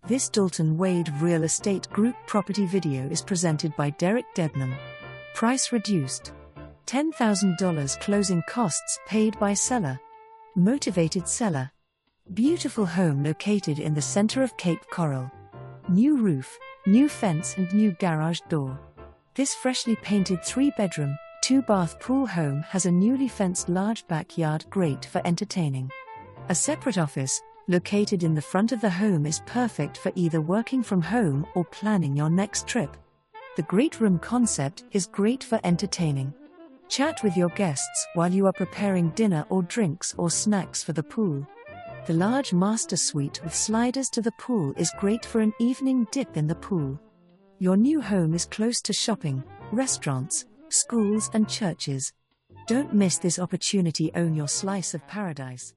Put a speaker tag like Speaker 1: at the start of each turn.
Speaker 1: This Dalton Wade Real Estate Group property video is presented by Derek Debnam. Price reduced. $10,000 closing costs paid by seller. Motivated seller. Beautiful home located in the center of Cape Coral. New roof, new fence and new garage door. This freshly painted 3-bedroom, 2-bath pool home has a newly fenced large backyard great for entertaining. A separate office, located in the front of the home, is perfect for either working from home or planning your next trip. The great room concept is great for entertaining. Chat with your guests while you are preparing dinner or drinks or snacks for the pool. The large master suite with sliders to the pool is great for an evening dip in the pool. Your new home is close to shopping, restaurants, schools and churches. Don't miss this opportunity. Own your slice of paradise.